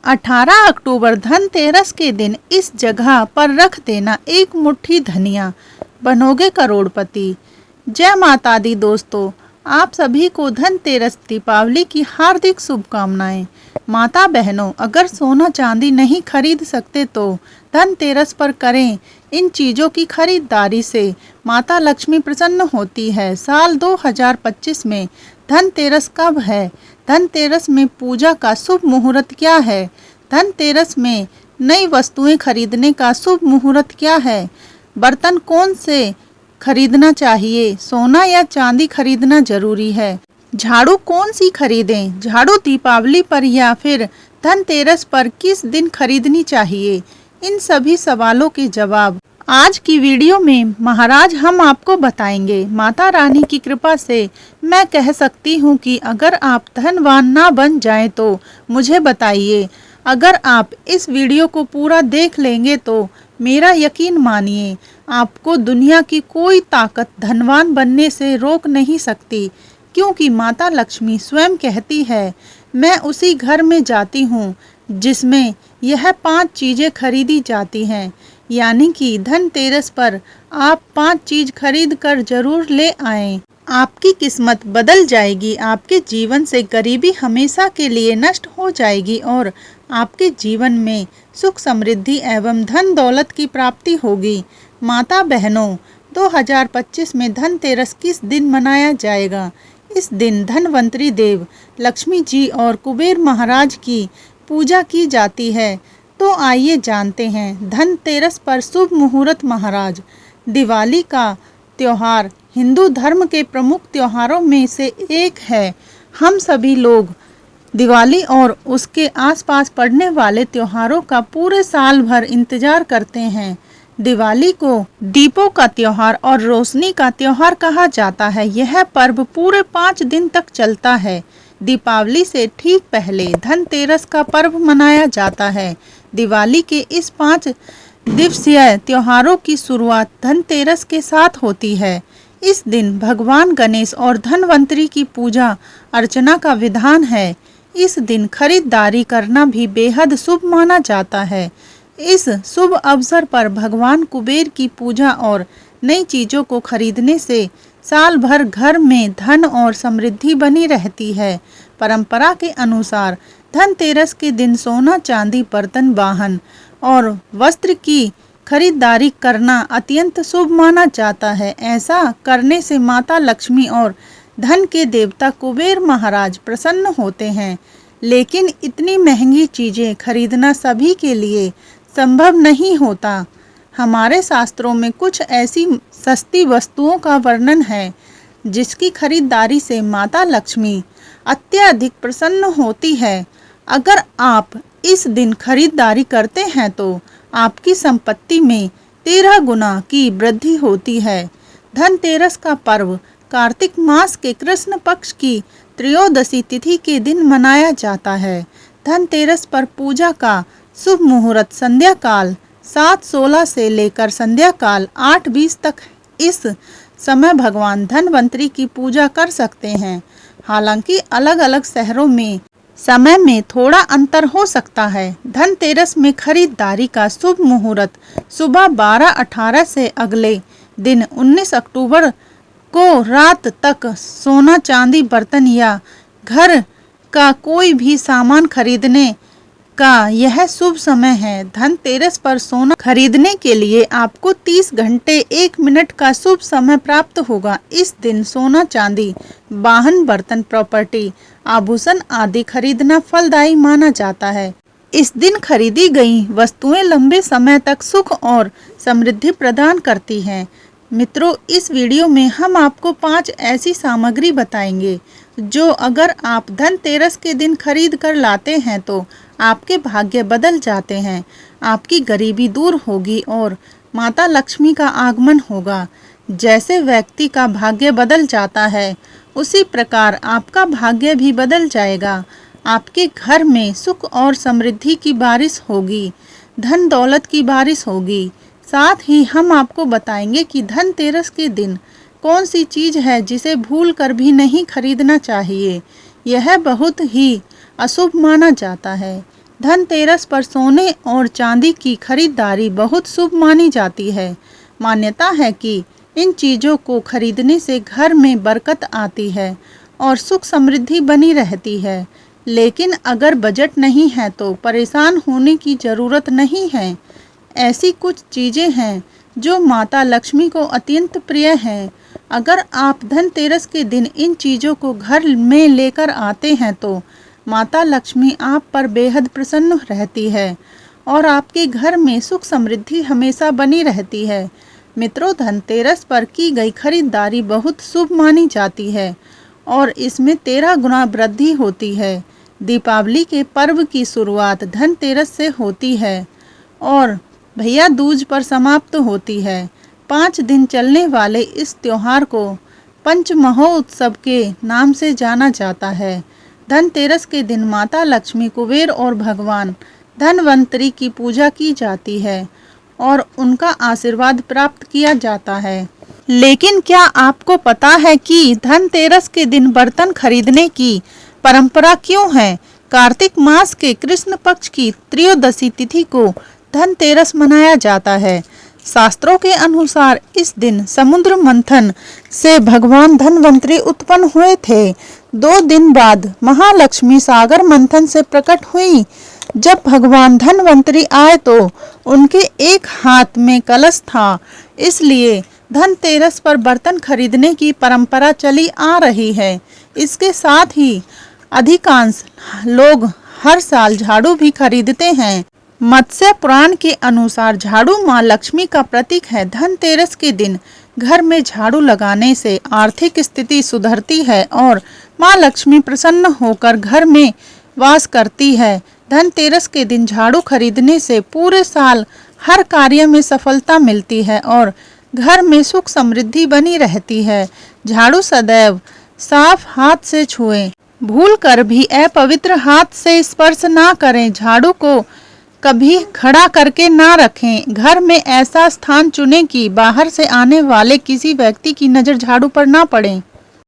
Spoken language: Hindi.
18 अक्टूबर धनतेरस के दिन इस जगह पर रख देना एक मुट्ठी धनिया, बनोगे करोड़पति। जय माता दी दोस्तों, आप सभी को धनतेरस दीपावली की हार्दिक शुभकामनाएं। माता बहनों, अगर सोना चांदी नहीं खरीद सकते तो धनतेरस पर करें इन चीज़ों की खरीदारी से माता लक्ष्मी प्रसन्न होती है। साल 2025 में धनतेरस कब है? धनतेरस में पूजा का शुभ मुहूर्त क्या है? धनतेरस में नई वस्तुएं खरीदने का शुभ मुहूर्त क्या है? बर्तन कौन से खरीदना चाहिए? सोना या चांदी खरीदना जरूरी है? झाड़ू कौन सी खरीदें? झाड़ू दीपावली पर या फिर धनतेरस पर किस दिन खरीदनी चाहिए? इन सभी सवालों के जवाब आज की वीडियो में महाराज हम आपको बताएंगे। माता रानी की कृपा से मैं कह सकती हूँ कि अगर आप धनवान ना बन जाएं तो मुझे बताइए। अगर आप इस वीडियो को पूरा देख लेंगे तो मेरा यकीन मानिए, आपको दुनिया की कोई ताकत धनवान बनने से रोक नहीं सकती, क्योंकि माता लक्ष्मी स्वयं कहती है, मैं उसी घर में जाती हूँ जिसमें यह 5 चीज़ें खरीदी जाती हैं। यानी कि धनतेरस पर आप 5 चीज़ खरीद कर जरूर ले आएं। आपकी किस्मत बदल जाएगी, आपके जीवन से गरीबी हमेशा के लिए नष्ट हो जाएगी और आपके जीवन में सुख समृद्धि एवं धन दौलत की प्राप्ति होगी। माता बहनों, 2025 में धनतेरस किस दिन मनाया जाएगा? इस दिन धनवंतरी देव, लक्ष्मी जी और कुबेर महाराज की पूजा की जाती है। तो आइए जानते हैं धनतेरस पर शुभ मुहूर्त। महाराज, दिवाली का त्योहार हिंदू धर्म के प्रमुख त्योहारों में से एक है। हम सभी लोग दिवाली और उसके आसपास पड़ने वाले त्योहारों का पूरे साल भर इंतजार करते हैं। दिवाली को दीपों का त्योहार और रोशनी का त्योहार कहा जाता है। यह पर्व पूरे 5 दिन तक चलता है। दीपावली से ठीक पहले धनतेरस का पर्व मनाया जाता है। दिवाली के इस 5 दिवसीय त्योहारों की शुरुआत धनतेरस के साथ होती है। इस दिन भगवान गणेश और धनवंतरी की पूजा अर्चना का विधान है। इस दिन खरीदारी करना भी बेहद शुभ माना जाता है। इस शुभ अवसर पर भगवान कुबेर की पूजा और नई चीज़ों को खरीदने से साल भर घर में धन और समृद्धि बनी रहती है। परंपरा के अनुसार धनतेरस के दिन सोना, चांदी, बर्तन, वाहन और वस्त्र की खरीदारी करना अत्यंत शुभ माना जाता है। ऐसा करने से माता लक्ष्मी और धन के देवता कुबेर महाराज प्रसन्न होते हैं। लेकिन इतनी महंगी चीज़ें खरीदना सभी के लिए संभव नहीं होता। हमारे शास्त्रों में कुछ ऐसी सस्ती वस्तुओं का वर्णन है जिसकी खरीदारी से माता लक्ष्मी अत्यधिक प्रसन्न होती है। अगर आप इस दिन खरीदारी करते हैं तो आपकी संपत्ति में 13 गुना की वृद्धि होती है। धनतेरस का पर्व कार्तिक मास के कृष्ण पक्ष की त्रयोदशी तिथि के दिन मनाया जाता है। धनतेरस पर पूजा का शुभ मुहूर्त संध्या काल 7:16 से लेकर संध्या काल 8:20 तक। इस समय भगवान धनवंतरी की पूजा कर सकते हैं। हालांकि अलग अलग शहरों में समय में थोड़ा अंतर हो सकता है। धनतेरस में खरीदारी का शुभ मुहूर्त सुबह 12:18 से अगले दिन 19 अक्टूबर को रात तक सोना, चांदी, बर्तन या घर का कोई भी सामान खरीदने का यह शुभ समय है। धनतेरस पर सोना खरीदने के लिए आपको 30 घंटे 1 मिनट का शुभ समय प्राप्त होगा। इस दिन सोना, चांदी, वाहन, बर्तन, प्रॉपर्टी, आभूषण आदि खरीदना फलदायी माना जाता है। इस दिन खरीदी गई वस्तुएं लंबे समय तक सुख और समृद्धि प्रदान करती हैं। मित्रों, इस वीडियो में हम आपको 5 ऐसी सामग्री बताएंगे जो अगर आप धनतेरस के दिन खरीद कर लाते हैं तो आपके भाग्य बदल जाते हैं। आपकी गरीबी दूर होगी और माता लक्ष्मी का आगमन होगा। जैसे व्यक्ति का भाग्य बदल जाता है उसी प्रकार आपका भाग्य भी बदल जाएगा। आपके घर में सुख और समृद्धि की बारिश होगी, धन दौलत की बारिश होगी। साथ ही हम आपको बताएंगे कि धनतेरस के दिन कौन सी चीज़ है जिसे भूल कर भी नहीं खरीदना चाहिए। यह बहुत ही अशुभ माना जाता है। धनतेरस पर सोने और चांदी की खरीदारी बहुत शुभ मानी जाती है। मान्यता है कि इन चीज़ों को खरीदने से घर में बरकत आती है और सुख समृद्धि बनी रहती है। लेकिन अगर बजट नहीं है तो परेशान होने की ज़रूरत नहीं है। ऐसी कुछ चीज़ें हैं जो माता लक्ष्मी को अत्यंत प्रिय हैं। अगर आप धनतेरस के दिन इन चीज़ों को घर में लेकर आते हैं तो माता लक्ष्मी आप पर बेहद प्रसन्न रहती है और आपके घर में सुख समृद्धि हमेशा बनी रहती है। मित्रों, धनतेरस पर की गई खरीदारी बहुत शुभ मानी जाती है और इसमें 13 गुना वृद्धि होती है। दीपावली के पर्व की शुरुआत धनतेरस से होती है और भैया दूज पर समाप्त होती है। 5 दिन चलने वाले इस त्योहार को पंचमहोत्सव के नाम से जाना जाता है। धनतेरस के दिन माता लक्ष्मी, कुबेर और भगवान धनवंतरी की पूजा की जाती है और उनका आशीर्वाद प्राप्त किया जाता है। लेकिन क्या आपको पता है कि धनतेरस के दिन बर्तन खरीदने की परंपरा क्यों है? कार्तिक मास के कृष्ण पक्ष की त्रयोदशी तिथि को धनतेरस मनाया जाता है। शास्त्रों के अनुसार इस दिन समुद्र मंथन से भगवान धनवंतरी उत्पन्न हुए थे। 2 दिन बाद महालक्ष्मी सागर मंथन से प्रकट हुई। जब भगवान धनवंतरी आए तो उनके एक हाथ में कलश था, इसलिए धनतेरस पर बर्तन खरीदने की परंपरा चली आ रही है। इसके साथ ही अधिकांश लोग हर साल झाड़ू भी खरीदते हैं। मत्स्य पुराण के अनुसार झाड़ू माँ लक्ष्मी का प्रतीक है। धनतेरस के दिन घर में झाड़ू लगाने से आर्थिक स्थिति सुधरती है और माँ लक्ष्मी प्रसन्न होकर घर में वास करती है। धनतेरस के दिन झाड़ू खरीदने से पूरे साल हर कार्य में सफलता मिलती है और घर में सुख समृद्धि बनी रहती है। झाड़ू सदैव साफ हाथ से छुएं, भूल कर भी अपवित्र हाथ से स्पर्श ना करें। झाड़ू को कभी खड़ा करके ना रखें। घर में ऐसा स्थान चुनें कि बाहर से आने वाले किसी व्यक्ति की नज़र झाड़ू पर ना पड़े।